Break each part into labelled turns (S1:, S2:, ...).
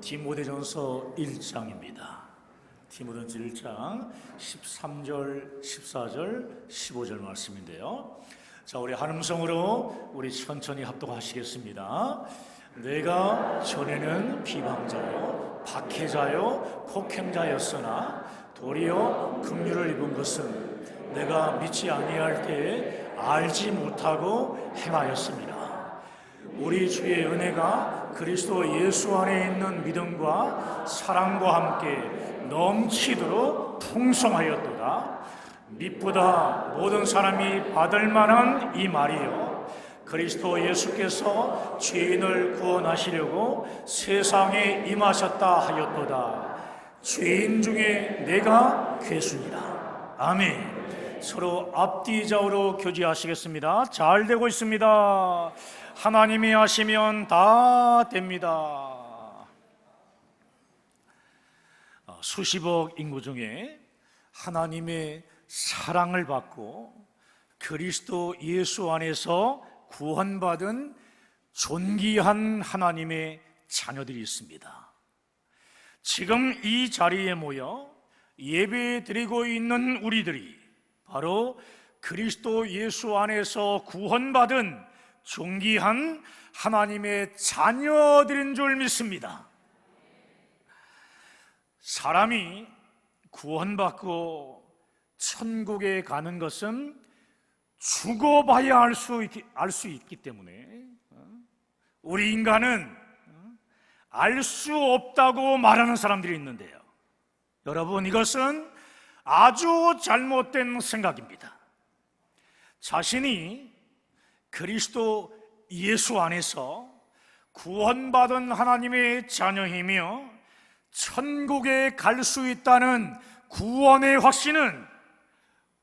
S1: 디모데전서 1장입니다. 디모데전서 1장 13절, 14절, 15절 말씀인데요. 자, 우리 한음성으로 우리 천천히 합독하시겠습니다. 내가 전에는 비방자요, 박해자요, 폭행자였으나 도리어 긍휼을 입은 것은 내가 믿지 아니할 때에 알지 못하고 행하였습니다. 우리 주의 은혜가 그리스도 예수 안에 있는 믿음과 사랑과 함께 넘치도록 풍성하였도다. 믿보다 모든 사람이 받을 만한 이 말이요, 그리스도 예수께서 죄인을 구원하시려고 세상에 임하셨다 하였도다. 죄인 중에 내가 괴순이라. 아멘. 서로 앞뒤 좌우로 교제하시겠습니다. 잘 되고 있습니다. 하나님이 하시면 다 됩니다. 수십억 인구 중에 하나님의 사랑을 받고 그리스도 예수 안에서 구원받은 존귀한 하나님의 자녀들이 있습니다. 지금 이 자리에 모여 예배 드리고 있는 우리들이 바로 그리스도 예수 안에서 구원받은 존귀한 하나님의 자녀들인 줄 믿습니다. 사람이 구원받고 천국에 가는 것은 죽어봐야 알 수 있기 때문에 우리 인간은 알 수 없다고 말하는 사람들이 있는데요, 여러분, 이것은 아주 잘못된 생각입니다. 자신이 그리스도 예수 안에서 구원받은 하나님의 자녀이며 천국에 갈 수 있다는 구원의 확신은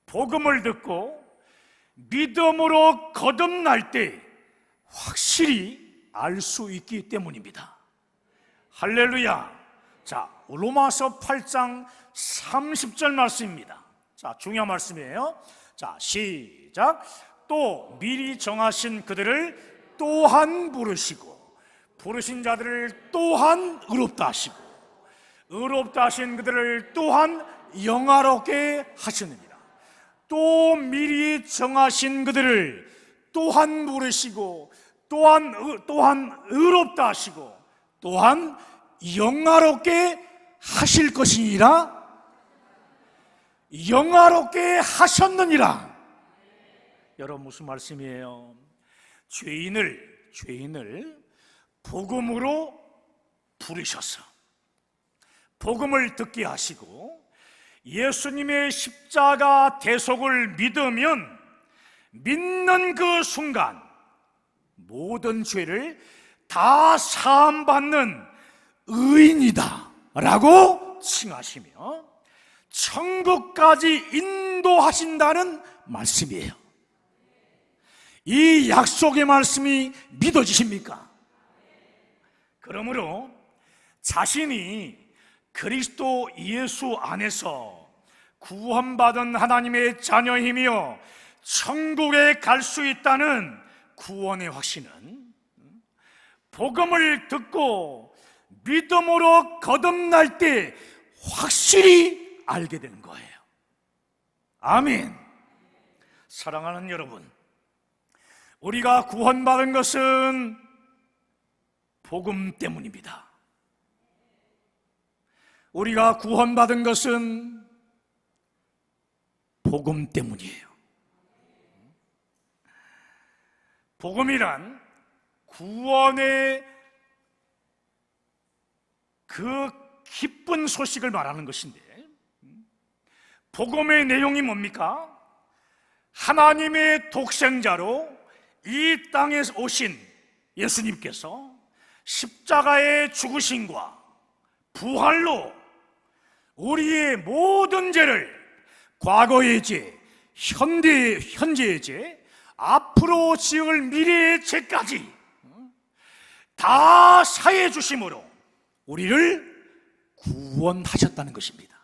S1: 복음을 듣고 믿음으로 거듭날 때 확실히 알 수 있기 때문입니다. 할렐루야. 자, 로마서 8장 30절 말씀입니다. 자, 중요한 말씀이에요. 자, 시작. 또 미리 정하신 그들을 또한 부르시고 부르신 자들을 또한 의롭다 하시고 의롭다 하신 그들을 또한 영화롭게 하시느니라. 또 미리 정하신 그들을 또한 부르시고 또한 의롭다 하시고 또한 영화롭게 하실 것이니라. 영화롭게 하셨느니라. 여러분, 무슨 말씀이에요? 죄인을 복음으로 부르셔서 복음을 듣게 하시고 예수님의 십자가 대속을 믿으면 믿는 그 순간 모든 죄를 다 사함받는 의인이다 라고 칭하시며 천국까지 인도하신다는 말씀이에요. 이 약속의 말씀이 믿어지십니까? 그러므로 자신이 그리스도 예수 안에서 구원받은 하나님의 자녀이며 천국에 갈 수 있다는 구원의 확신은 복음을 듣고 믿음으로 거듭날 때 확실히 알게 되는 거예요. 아멘. 사랑하는 여러분, 우리가 구원받은 것은 복음 때문입니다. 우리가 구원받은 것은 복음 때문이에요. 복음이란 구원의 그 기쁜 소식을 말하는 것인데, 복음의 내용이 뭡니까? 하나님의 독생자로 이 땅에 오신 예수님께서 십자가의 죽으심과 부활로 우리의 모든 죄를, 과거의 죄, 현재의 죄, 앞으로 지을 미래의 죄까지 다 사해 주심으로 우리를 구원하셨다는 것입니다.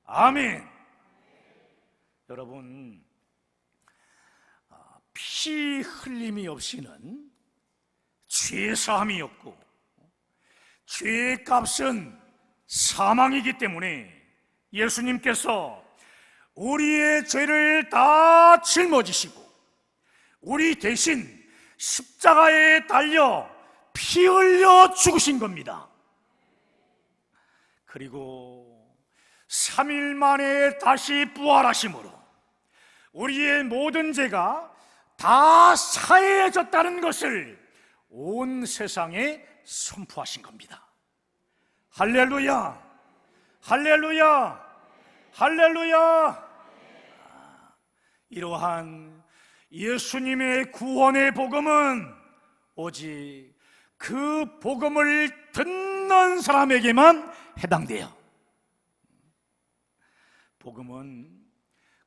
S1: 아멘. 여러분, 피 흘림이 없이는 죄사함이 없고 죄의 값은 사망이기 때문에 예수님께서 우리의 죄를 다 짊어지시고 우리 대신 십자가에 달려 피 흘려 죽으신 겁니다. 그리고 3일 만에 다시 부활하심으로 우리의 모든 죄가 다 사해졌다는 것을 온 세상에 선포하신 겁니다. 할렐루야, 할렐루야, 할렐루야. 이러한 예수님의 구원의 복음은 오직 그 복음을 듣는 사람에게만 해당돼요. 복음은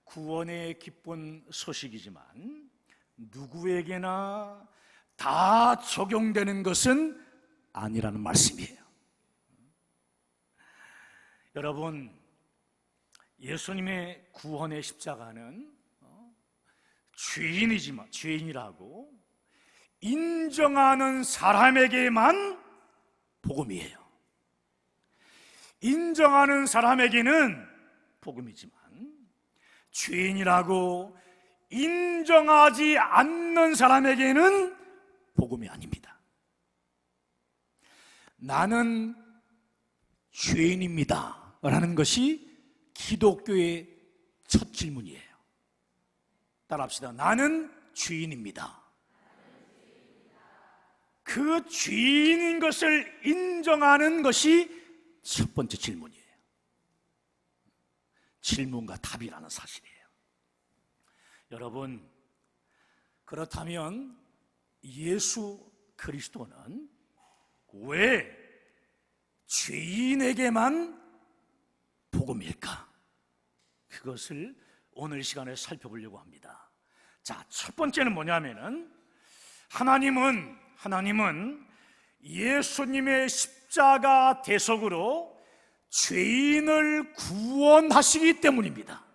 S1: 구원의 기쁜 소식이지만 누구에게나 다 적용되는 것은 아니라는 말씀이에요. 여러분, 예수님의 구원의 십자가는 죄인이라고 인정하는 사람에게만 복음이에요. 인정하는 사람에게는 복음이지만 죄인이라고 인정하지 않는 사람에게는 복음이 아닙니다. 나는 죄인입니다 라는 것이 기독교의 첫 질문이에요. 따라합시다. 나는 죄인입니다. 그 죄인인 것을 인정하는 것이 첫 번째 질문이에요. 질문과 답이라는 사실이에요. 여러분, 그렇다면 예수 그리스도는 왜 죄인에게만 복음일까? 그것을 오늘 시간에 살펴보려고 합니다. 자, 첫 번째는 뭐냐면은 하나님은 예수님의 십자가 대속으로 죄인을 구원하시기 때문입니다.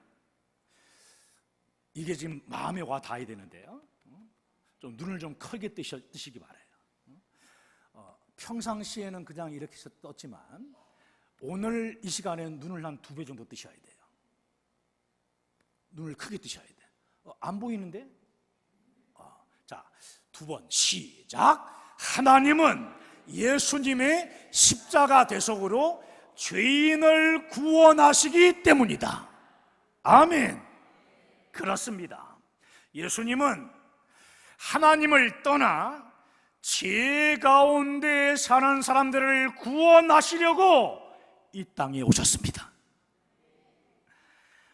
S1: 이게 지금 마음에 와 닿아야 되는데요. 좀 눈을 좀 크게 뜨시기 바라요. 평상시에는 그냥 이렇게 떴지만 오늘 이 시간에는 눈을 한 2배 정도 뜨셔야 돼요. 눈을 크게 뜨셔야 돼요. 안 보이는데? 자, 2번 시작. 하나님은 예수님의 십자가 대속으로 죄인을 구원하시기 때문이다. 아멘. 그렇습니다. 예수님은 하나님을 떠나 죄 가운데 사는 사람들을 구원하시려고 이 땅에 오셨습니다.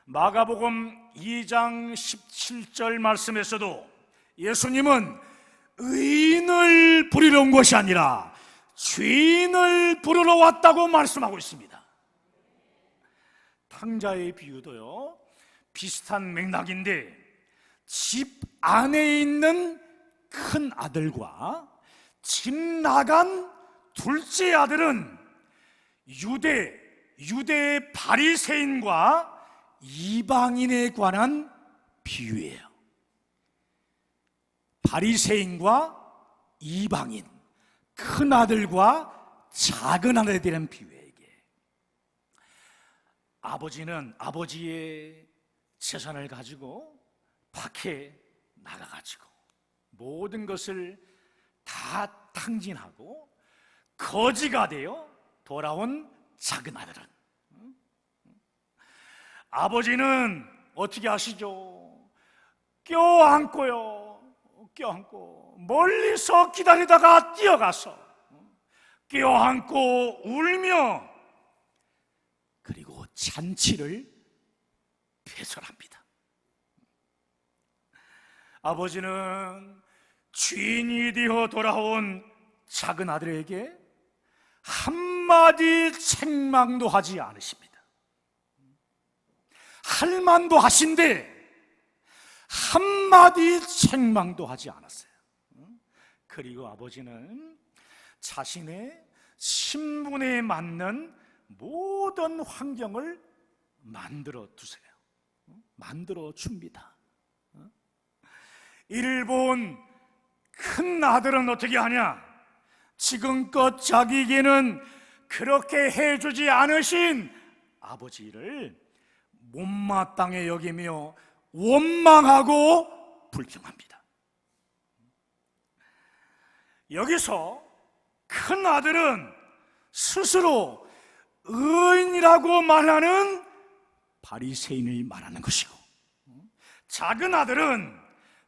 S1: 마가복음 2장 17절 말씀에서도 예수님은 의인을 부르러 온 것이 아니라 죄인을 부르러 왔다고 말씀하고 있습니다. 탕자의 비유도요, 비슷한 맥락인데 집 안에 있는 큰 아들과 집 나간 둘째 아들은 유대 바리새인과 이방인에 관한 비유예요. 바리새인과 이방인, 큰 아들과 작은 아들에 대한 비유예요. 이게 아버지는 아버지의 재산을 가지고 밖에 나가가지고 모든 것을 다 탕진하고 거지가 되어 돌아온 작은 아들은, 아버지는 어떻게 하시죠? 껴안고 멀리서 기다리다가 뛰어가서 껴안고 울며 그리고 잔치를 배설합니다. 아버지는 죄인이 되어 돌아온 작은 아들에게 한마디 책망도 하지 않으십니다. 할 만도 하신데 한마디 책망도 하지 않았어요. 그리고 아버지는 자신의 신분에 맞는 모든 환경을 만들어 두세요. 만들어 줍니다. 이를 본 큰 아들은 어떻게 하냐? 지금껏 자기에게는 그렇게 해주지 않으신 아버지를 못마땅해 여기며 원망하고 불평합니다. 여기서 큰 아들은 스스로 의인이라고 말하는 바리새인을 말하는 것이고, 작은 아들은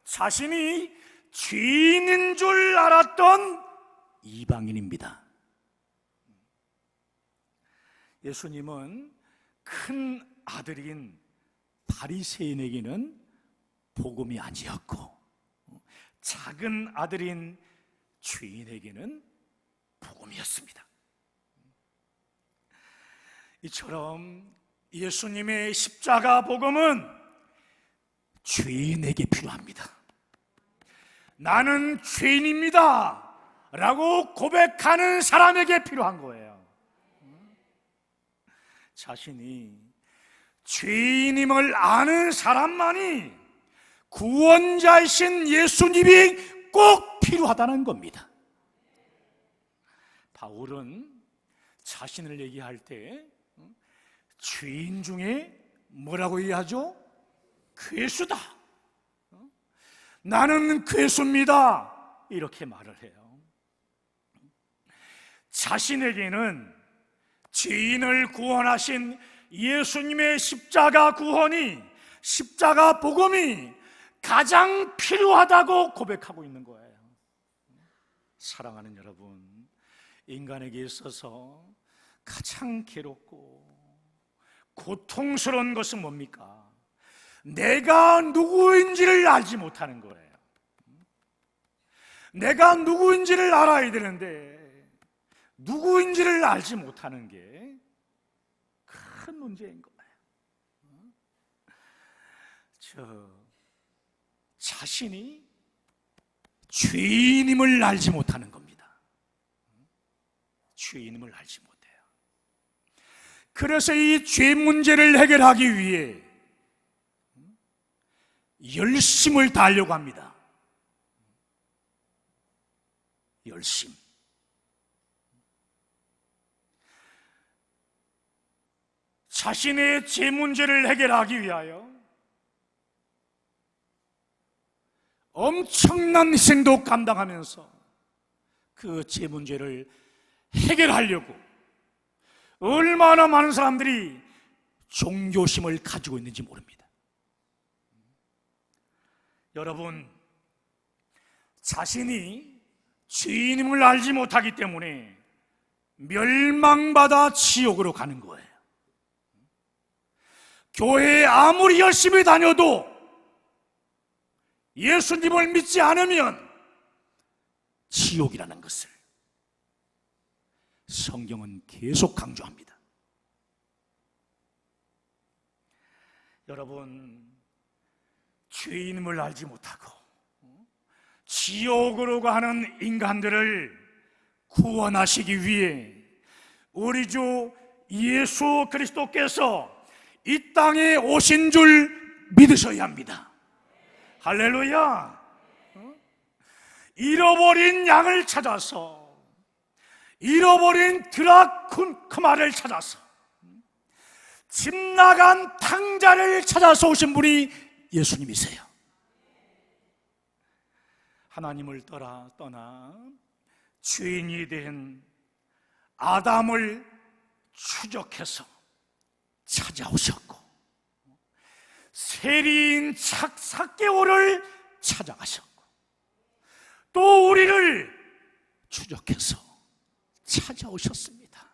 S1: 자신이 죄인인 줄 알았던 이방인입니다. 예수님은 큰 아들인 바리새인에게는 복음이 아니었고, 작은 아들인 죄인에게는 복음이었습니다. 이처럼 예수님의 십자가 복음은 죄인에게 필요합니다. 나는 죄인입니다 라고 고백하는 사람에게 필요한 거예요. 자신이 죄인임을 아는 사람만이 구원자이신 예수님이 꼭 필요하다는 겁니다. 바울은 자신을 얘기할 때 죄인 중에 뭐라고 얘기하죠? 괴수다. 나는 괴수입니다. 이렇게 말을 해요. 자신에게는 죄인을 구원하신 예수님의 십자가 구원이, 십자가 복음이 가장 필요하다고 고백하고 있는 거예요. 사랑하는 여러분, 인간에게 있어서 가장 괴롭고 고통스러운 것은 뭡니까? 내가 누구인지를 알지 못하는 거예요. 내가 누구인지를 알아야 되는데 누구인지를 알지 못하는 게 큰 문제인 거예요. 자신이 죄인임을 알지 못하는 겁니다. 죄인임을 알지 못해요. 그래서 이 죄 문제를 해결하기 위해 열심을 다하려고 합니다. 열심. 자신의 죄 문제를 해결하기 위하여 엄청난 희생도 감당하면서 그 죄 문제를 해결하려고 얼마나 많은 사람들이 종교심을 가지고 있는지 모릅니다. 여러분, 자신이 죄인임을 알지 못하기 때문에 멸망받아 지옥으로 가는 거예요. 교회에 아무리 열심히 다녀도 예수님을 믿지 않으면 지옥이라는 것을 성경은 계속 강조합니다. 여러분, 죄인임을 알지 못하고 지옥으로 가는 인간들을 구원하시기 위해 우리 주 예수 그리스도께서 이 땅에 오신 줄 믿으셔야 합니다. 할렐루야. 잃어버린 양을 찾아서, 잃어버린 드라크마를 찾아서, 집 나간 탕자를 찾아서 오신 분이 예수님이세요. 하나님을 떠나 죄인이 된 아담을 추적해서 찾아오셨고, 세리인 삭개오를 찾아가셨고, 또 우리를 추적해서 찾아오셨습니다.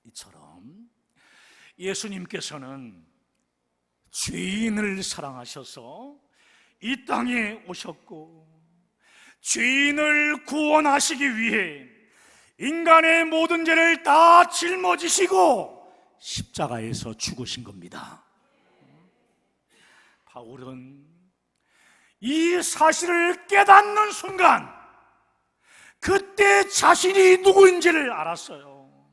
S1: 이처럼 예수님께서는 죄인을 사랑하셔서 이 땅에 오셨고, 죄인을 구원하시기 위해 인간의 모든 죄를 다 짊어지시고 십자가에서 죽으신 겁니다. 바울은 이 사실을 깨닫는 순간 그때 자신이 누구인지를 알았어요.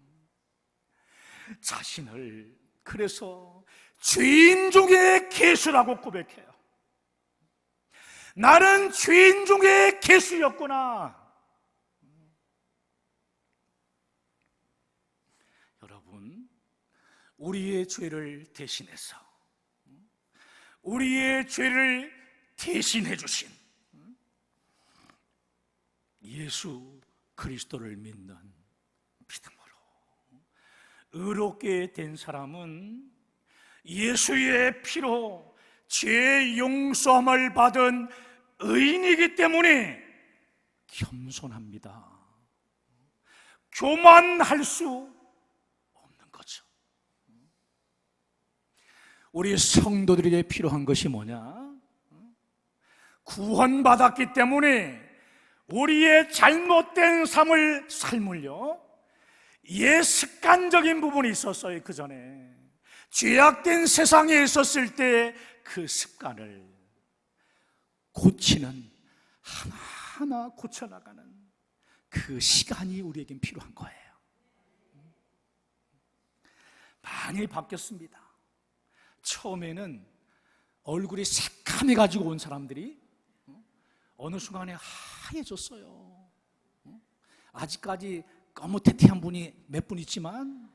S1: 자신을 그래서 죄인 중의 괴수라고 고백해요. 나는 죄인 중의 괴수였구나. 우리의 죄를 대신해서 우리의 죄를 대신해 주신 예수 그리스도를 믿는 믿음으로 의롭게 된 사람은 예수의 피로 죄 용서함을 받은 의인이기 때문에 겸손합니다. 교만할 수 없는 거죠. 우리 성도들에게 필요한 것이 뭐냐? 구원받았기 때문에 우리의 잘못된 삶을 삶을요, 옛 습관적인 부분이 있었어요. 그 전에 죄악된 세상에 있었을 때 그 습관을 고치는, 하나하나 고쳐나가는 그 시간이 우리에겐 필요한 거예요. 많이 바뀌었습니다. 처음에는 얼굴이 새카매가지고 온 사람들이 어느 순간에 하얘졌어요. 아직까지 거무태태한 분이 몇 분 있지만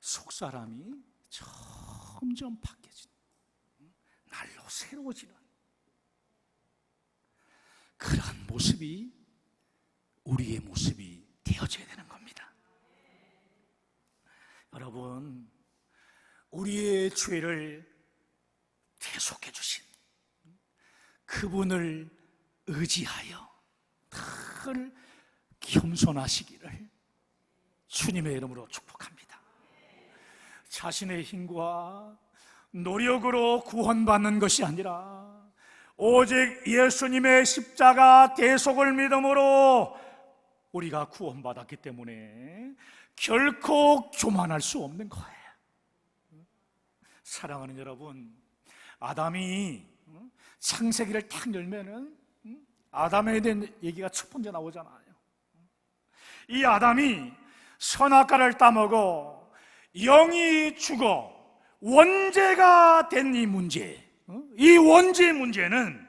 S1: 속사람이 점점 바뀌어지는, 날로 새로워지는 그러한 모습이 우리의 모습이 되어져야 되는 겁니다. 여러분, 우리의 죄를 대속해 주신 그분을 의지하여 늘 겸손하시기를 주님의 이름으로 축복합니다. 자신의 힘과 노력으로 구원받는 것이 아니라 오직 예수님의 십자가 대속을 믿음으로 우리가 구원받았기 때문에 결코 교만할 수 없는 거예요. 사랑하는 여러분, 아담이 창세기를 딱 열면은 아담에 대한 얘기가 첫 번째 나오잖아요. 이 아담이 선악과를 따먹어 영이 죽어 원죄가 된 이 문제, 이 원죄 문제는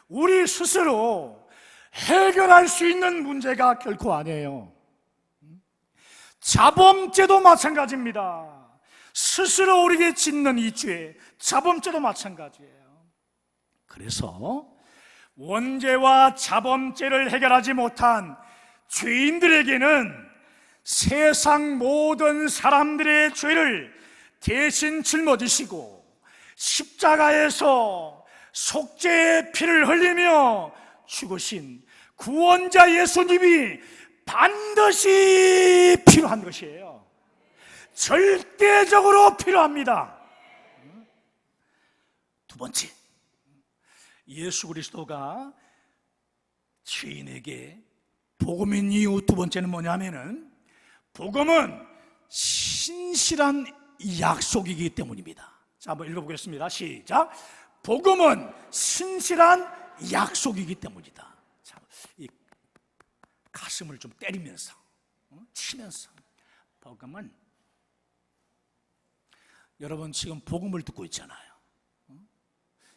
S1: 우리 스스로 해결할 수 있는 문제가 결코 아니에요. 자범죄도 마찬가지입니다. 스스로 우리에게 짓는 이 죄, 자범죄도 마찬가지예요. 그래서 원죄와 자범죄를 해결하지 못한 죄인들에게는 세상 모든 사람들의 죄를 대신 짊어지시고 십자가에서 속죄의 피를 흘리며 죽으신 구원자 예수님이 반드시 필요한 것이에요. 절대적으로 필요합니다. 두 번째, 예수 그리스도가 죄인에게 복음인 이유 두 번째는 뭐냐면은, 복음은 신실한 약속이기 때문입니다. 자, 한번 읽어보겠습니다. 시작. 복음은 신실한 약속이기 때문이다. 자, 이 가슴을 좀 때리면서, 치면서, 복음은, 여러분 지금 복음을 듣고 있잖아요.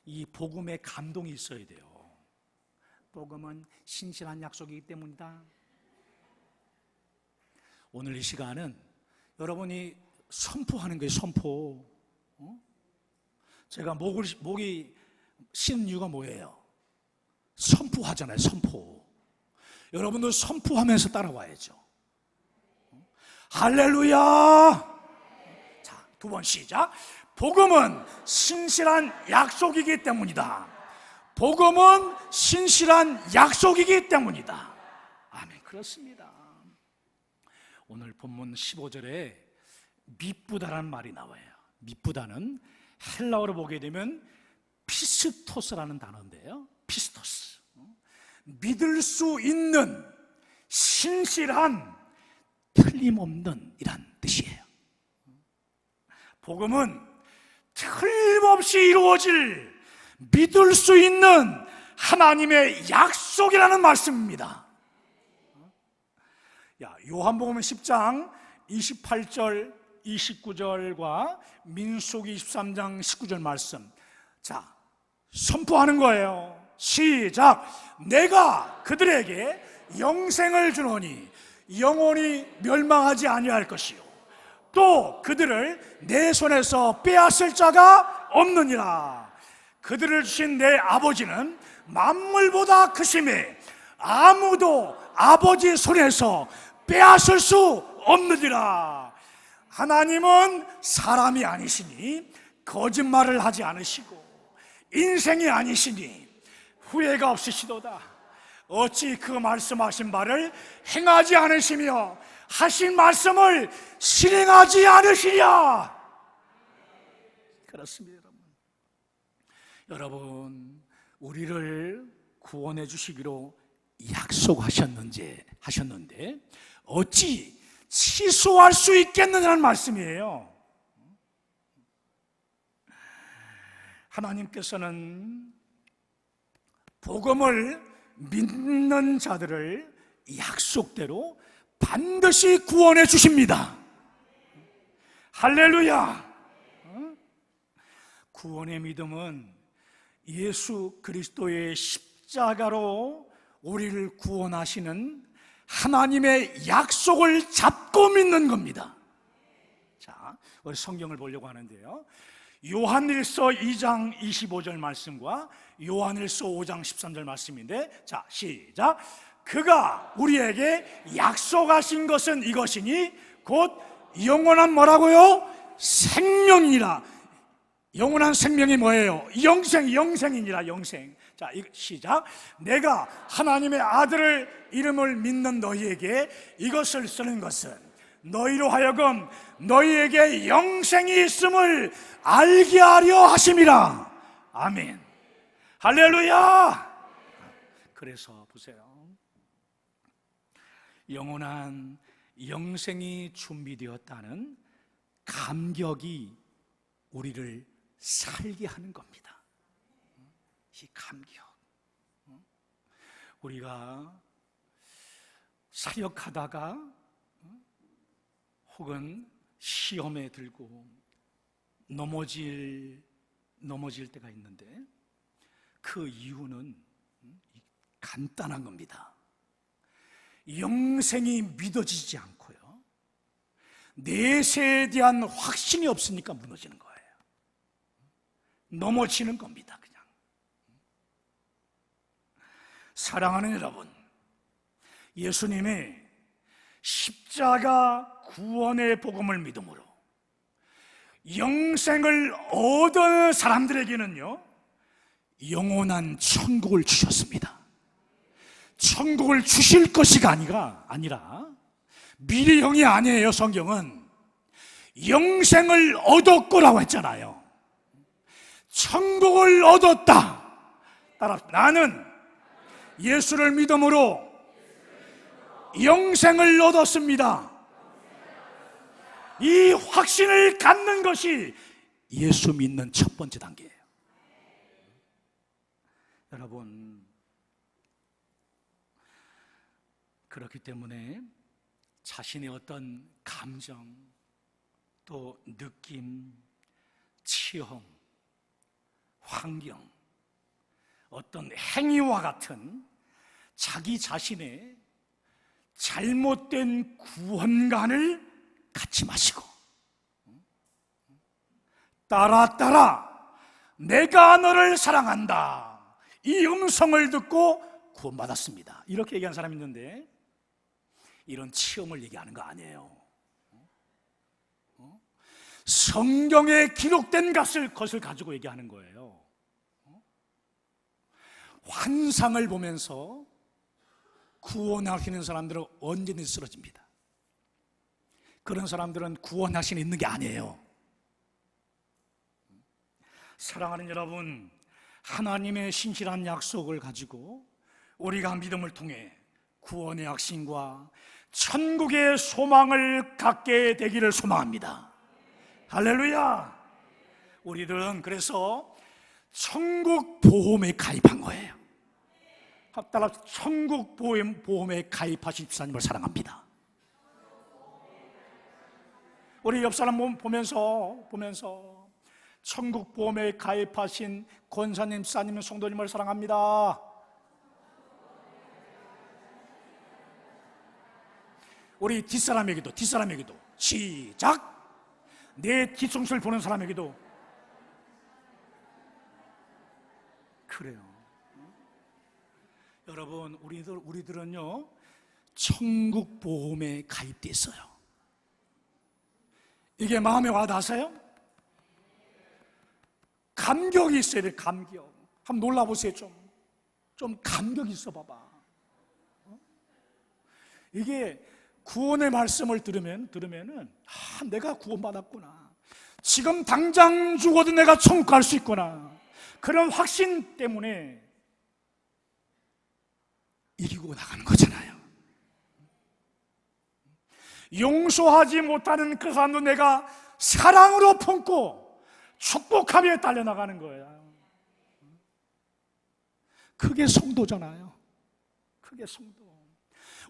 S1: 이 복음에 감동이 있어야 돼요. 복음은 신실한 약속이기 때문이다. 오늘 이 시간은 여러분이 선포하는 거예요. 선포. 제가 목이 쉬는 이유가 뭐예요? 선포하잖아요. 선포. 여러분들 선포하면서 따라와야죠. 할렐루야. 자, 두 번 시작. 복음은 신실한 약속이기 때문이다. 복음은 신실한 약속이기 때문이다. 아멘. 그렇습니다. 오늘 본문 15절에 미쁘다라는 말이 나와요. 미쁘다는 헬라어로 보게 되면 피스토스라는 단어인데요. 피스토스. 믿을 수 있는, 신실한, 틀림없는 이란 뜻이에요. 복음은 틀림없이 이루어질, 믿을 수 있는 하나님의 약속이라는 말씀입니다. 요한복음 10장 28절 29절과 민수기 23장 19절 말씀, 자, 선포하는 거예요. 시작. 내가 그들에게 영생을 주노니 영원히 멸망하지 아니할 것이요 또 그들을 내 손에서 빼앗을 자가 없느니라. 그들을 주신 내 아버지는 만물보다 크심에 아무도 아버지 손에서 빼앗을 수 없느니라. 하나님은 사람이 아니시니 거짓말을 하지 않으시고 인생이 아니시니 후회가 없으시도다. 어찌 그 말씀하신 바를 행하지 않으시며 하신 말씀을 실행하지 않으시랴. 그렇습니다. 여러분, 우리를 구원해 주시기로 약속하셨는데 어찌 취소할 수 있겠느냐는 말씀이에요. 하나님께서는 복음을 믿는 자들을 약속대로 반드시 구원해 주십니다. 할렐루야. 구원의 믿음은 예수 그리스도의 십자가로 우리를 구원하시는 하나님의 약속을 잡고 믿는 겁니다. 자, 우리 성경을 보려고 하는데요, 요한일서 2장 25절 말씀과 요한일서 5장 13절 말씀인데, 자, 시작. 그가 우리에게 약속하신 것은 이것이니 곧 영원한 뭐라고요? 생명이라. 영원한 생명이 뭐예요? 영생이니라. 영생. 자, 시작. 내가 하나님의 아들을 이름을 믿는 너희에게 이것을 쓰는 것은 너희로 하여금 너희에게 영생이 있음을 알게 하려 하심이라. 아멘. 할렐루야. 그래서 보세요, 영원한 영생이 준비되었다는 감격이 우리를 살게 하는 겁니다. 이 감격. 우리가 사역하다가 혹은 시험에 들고 넘어질 때가 있는데 그 이유는 간단한 겁니다. 영생이 믿어지지 않고요, 내세에 대한 확신이 없으니까 무너지는 거예요. 넘어지는 겁니다. 그냥. 사랑하는 여러분, 예수님의 십자가 구원의 복음을 믿음으로 영생을 얻은 사람들에게는요, 영원한 천국을 주셨습니다. 천국을 주실 것이가 아니라 미래형이 아니에요. 성경은 영생을 얻었고라고 했잖아요. 천국을 얻었다. 따라, 나는 예수를 믿음으로 영생을 얻었습니다. 이 확신을 갖는 것이 예수 믿는 첫 번째 단계예요. 여러분, 그렇기 때문에 자신의 어떤 감정, 또 느낌, 체험, 환경, 어떤 행위와 같은 자기 자신의 잘못된 구원관을 갖지 마시고, 따라 내가 너를 사랑한다, 이 음성을 듣고 구원받았습니다, 이렇게 얘기하는 사람이 있는데, 이런 체험을 얘기하는 거 아니에요. 성경에 기록된 것을 가지고 얘기하는 거예요. 환상을 보면서 구원하시는 사람들은 언제든지 쓰러집니다. 그런 사람들은 구원하시는 있는 게 아니에요. 사랑하는 여러분, 하나님의 신실한 약속을 가지고 우리가 믿음을 통해 구원의 확신과 천국의 소망을 갖게 되기를 소망합니다. 할렐루야. 우리들은 그래서 천국 보험에 가입한 거예요. 따라 천국 보험에 가입하신 집사님을 사랑합니다. 우리 옆 사람 보면서 천국 보험에 가입하신 권사님, 집사님, 성도님을 사랑합니다. 우리 뒷사람에게도 시작. 내 뒤통수를 보는 사람에게도 그래요. 여러분, 우리들은요 천국 보험에 가입돼 있어요. 이게 마음에 와닿으세요? 감격이 있어야 돼. 감격. 한번 놀라보세요. 좀 감격이 있어 봐봐. 이게 구원의 말씀을 들으면은 내가 구원받았구나, 지금 당장 죽어도 내가 천국 갈 수 있구나, 그런 확신 때문에 이기고 나가는 거잖아요. 용서하지 못하는 그 사람도 내가 사랑으로 품고 축복하며 달려나가는 거예요. 그게 성도잖아요. 그게 성도.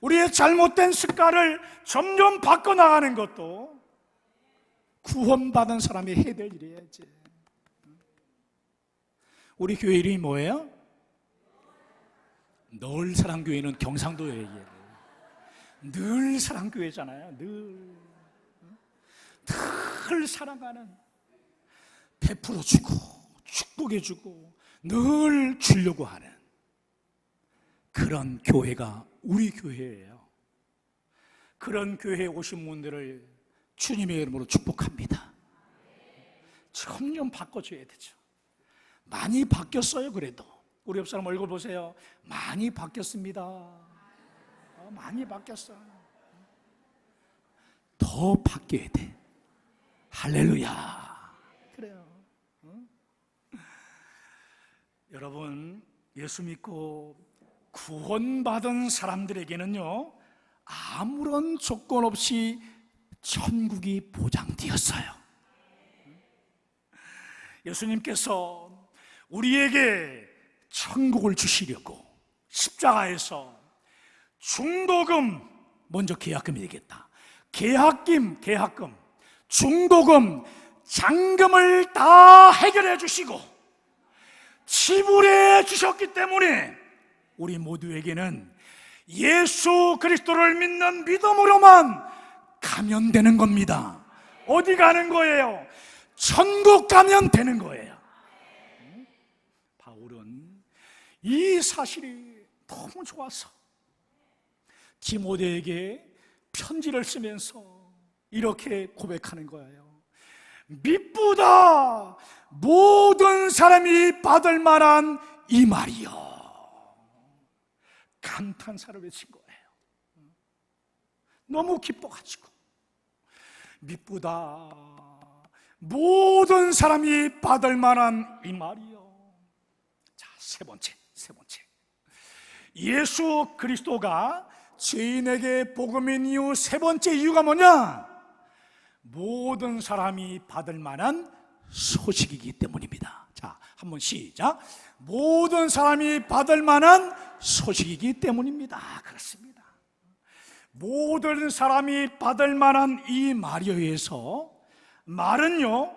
S1: 우리의 잘못된 습관을 점점 바꿔나가는 것도 구원받은 사람이 해야 될 일이야지. 우리 교회 이름이 뭐예요? 늘 사랑교회는 경상도예요. 늘 사랑교회잖아요. 늘 사랑하는, 베풀어주고 축복해주고 늘 주려고 하는 그런 교회가 우리 교회예요. 그런 교회에 오신 분들을 주님의 이름으로 축복합니다. 점점 바꿔줘야 되죠. 많이 바뀌었어요. 그래도 우리 옆 사람 얼굴 보세요. 많이 바뀌었습니다. 많이 바뀌었어요. 더 바뀌어야 돼. 할렐루야. 그래요. 여러분, 예수 믿고 구원받은 사람들에게는요 아무런 조건 없이 천국이 보장되었어요. 예수님께서 우리에게 천국을 주시려고 십자가에서 중도금, 먼저 계약금이 되겠다, 계약금, 중도금, 잔금을 다 해결해 주시고 지불해 주셨기 때문에 우리 모두에게는 예수 그리스도를 믿는 믿음으로만 가면 되는 겁니다. 어디 가는 거예요? 천국 가면 되는 거예요. 바울은 이 사실이 너무 좋아서 디모데에게 편지를 쓰면서 이렇게 고백하는 거예요. 미쁘다 모든 사람이 받을 만한 이 말이요. 감탄사를 외친 거예요. 너무 기뻐가지고 미쁘다 모든 사람이 받을 만한 이 말이요. 자, 세 번째, 예수 그리스도가 죄인에게 복음인 이유 세 번째 이유가 뭐냐? 모든 사람이 받을 만한 소식이기 때문입니다. 자, 한번 시작. 모든 사람이 받을 만한 소식이기 때문입니다. 그렇습니다. 모든 사람이 받을 만한 이 말에 의해서, 말은요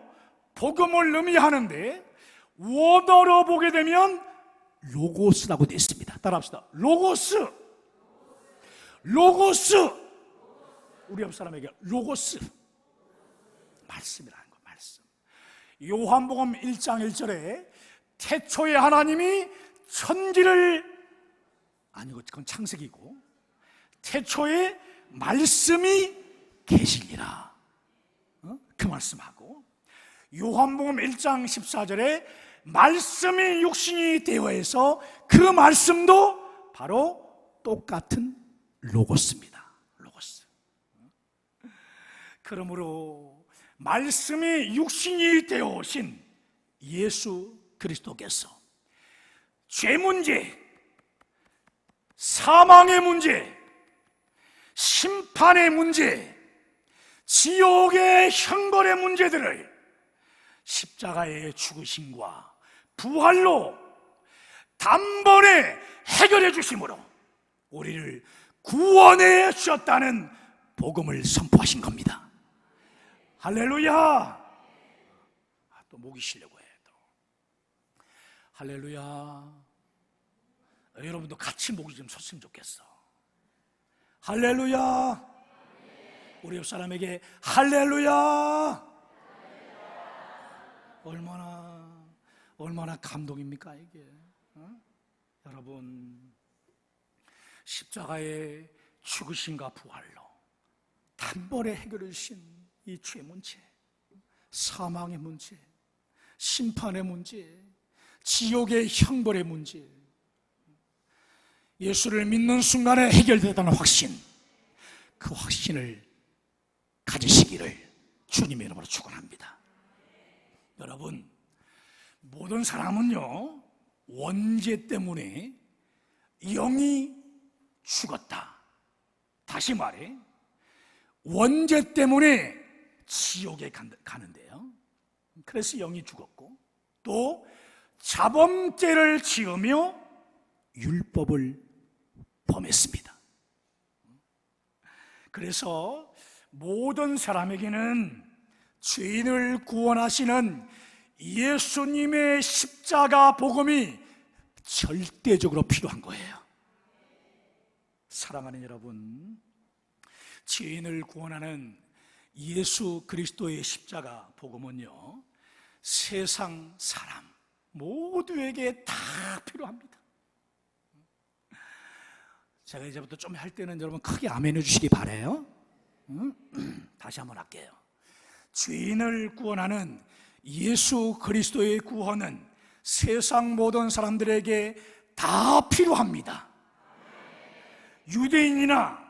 S1: 복음을 의미하는데 원어로 보게 되면 로고스라고 되어 있습니다. 따라합시다. 로고스. 우리 옆 사람에게 로고스, 말씀이라는 거, 말씀. 요한복음 1장 1절에 태초에 하나님이 천지를, 아니고 그건 창세기고, 태초에 말씀이 계시니라, 그 말씀하고, 요한복음 1장 14절에 말씀이 육신이 되어서 그 말씀도 바로 똑같은 로고스입니다. 로고스. 그러므로 말씀이 육신이 되어 오신 예수 그리스도께서 죄 문제, 사망의 문제, 심판의 문제, 지옥의 형벌의 문제들을 십자가의 죽으심과 부활로 단번에 해결해 주심으로 우리를 구원해 주셨다는 복음을 선포하신 겁니다. 할렐루야. 또 목이 쉬려고 해요. 할렐루야. 여러분도 같이 목이 좀 섰으면 좋겠어. 할렐루야. 우리 옆 사람에게 할렐루야. 얼마나 감동입니까 이게? 여러분, 십자가의 죽으심과 부활로 단번에 해결해 주신 이 죄 문제, 사망의 문제, 심판의 문제, 지옥의 형벌의 문제, 예수를 믿는 순간에 해결되었다는 확신, 그 확신을 가지시기를 주님의 이름으로 축원합니다. 여러분, 모든 사람은요, 원죄 때문에 영이 죽었다. 다시 말해, 원죄 때문에 지옥에 가는데요. 그래서 영이 죽었고, 또 자범죄를 지으며 율법을 범했습니다. 그래서 모든 사람에게는 죄인을 구원하시는 예수님의 십자가 복음이 절대적으로 필요한 거예요. 사랑하는 여러분, 죄인을 구원하는 예수 그리스도의 십자가 복음은요, 세상 사람 모두에게 다 필요합니다. 제가 이제부터 좀 할 때는 여러분 크게 아멘 해주시기 바라요. 다시 한번 할게요. 죄인을 구원하는 예수 그리스도의 구원은 세상 모든 사람들에게 다 필요합니다. 유대인이나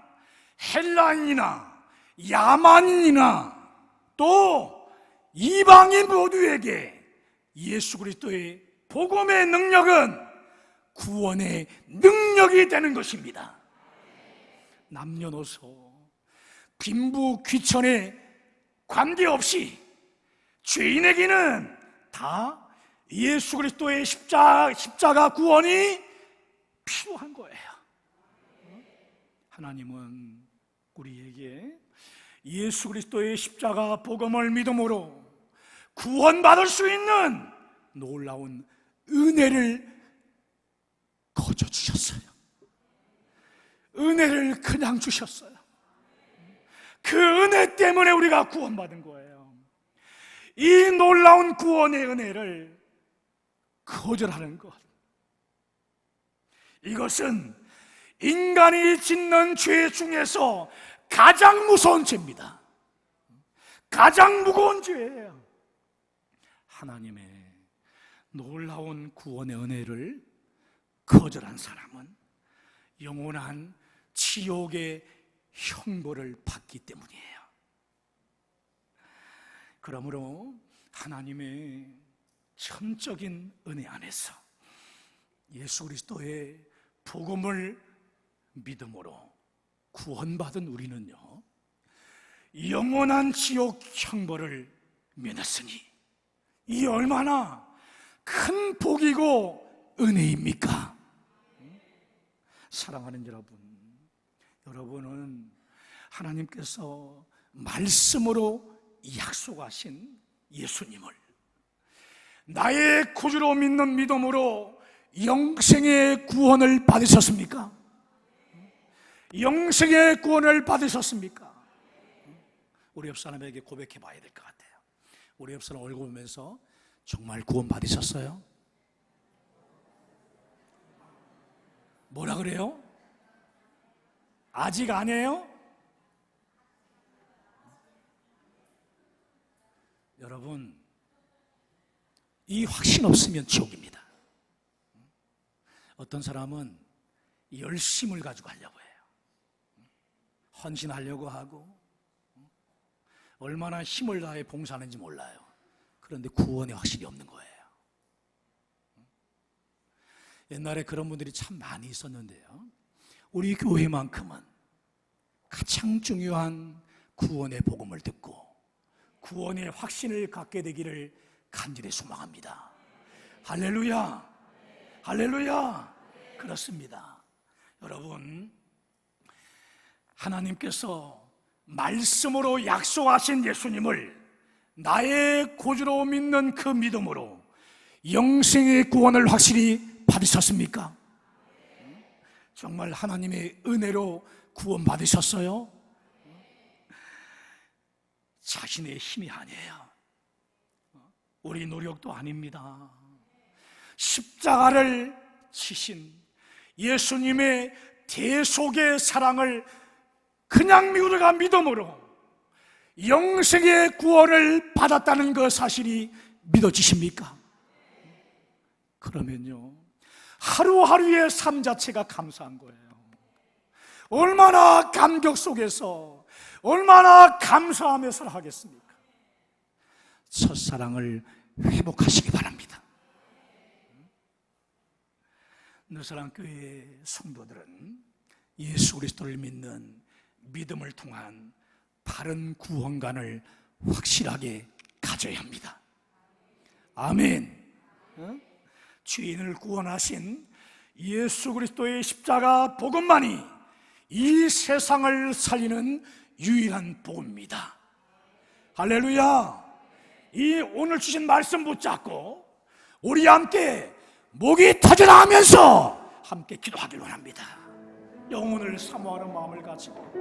S1: 헬라인이나 야만인이나 또 이방인 모두에게 예수 그리스도의 복음의 능력은 구원의 능력이 되는 것입니다. 남녀노소 빈부 귀천에 관계없이 죄인에게는 다 예수 그리스도의 십자가 구원이 필요한 거예요. 하나님은 우리에게 예수 그리스도의 십자가 복음을 믿음으로 구원받을 수 있는 놀라운 은혜를 거저 주셨어요. 은혜를 그냥 주셨어요. 그 은혜 때문에 우리가 구원받은 거예요. 이 놀라운 구원의 은혜를 거절하는 것, 이것은 인간이 짓는 죄 중에서 가장 무서운 죄입니다. 가장 무거운 죄예요. 하나님의 놀라운 구원의 은혜를 거절한 사람은 영원한 지옥의 형벌을 받기 때문이에요. 그러므로 하나님의 천적인 은혜 안에서 예수 그리스도의 복음을 믿음으로 구원받은 우리는요, 영원한 지옥 형벌을 면했으니 이 얼마나 큰 복이고 은혜입니까? 사랑하는 여러분, 여러분은 하나님께서 말씀으로 약속하신 예수님을 나의 구주로 믿는 믿음으로 영생의 구원을 받으셨습니까? 영생의 구원을 받으셨습니까? 우리 옆 사람에게 고백해 봐야 될 것 같아요. 우리 옆 사람 얼굴 보면서 정말 구원 받으셨어요? 뭐라 그래요? 아직 안 해요? 여러분, 이 확신 없으면 지옥입니다. 어떤 사람은 열심을 가지고 하려고 해요. 헌신하려고 하고 얼마나 힘을 다해 봉사하는지 몰라요. 그런데 구원의 확신이 없는 거예요. 옛날에 그런 분들이 참 많이 있었는데요, 우리 교회만큼은 가장 중요한 구원의 복음을 듣고 구원의 확신을 갖게 되기를 간절히 소망합니다. 할렐루야, 할렐루야. 그렇습니다. 여러분, 하나님께서 말씀으로 약속하신 예수님을 나의 구주로 믿는 그 믿음으로 영생의 구원을 확실히 받으셨습니까? 정말 하나님의 은혜로 구원받으셨어요? 자신의 힘이 아니에요. 우리 노력도 아닙니다. 십자가를 지신 예수님의 대속의 사랑을 그냥 우리가 믿음으로 영생의 구원을 받았다는 그 사실이 믿어지십니까? 그러면요, 하루하루의 삶 자체가 감사한 거예요. 얼마나 감격 속에서 얼마나 감사하며 살아가겠습니까? 첫사랑을 회복하시기 바랍니다. 너사랑교회 성도들은 예수 그리스도를 믿는 믿음을 통한 바른 구원관을 확실하게 가져야 합니다. 아멘. 죄인을 구원하신 예수 그리스도의 십자가 복음만이 이 세상을 살리는 유일한 복음입니다. 할렐루야. 이 오늘 주신 말씀 붙잡고 우리 함께 목이 터져라 하면서 함께 기도하길 원합니다. 영혼을 사모하는 마음을 가지고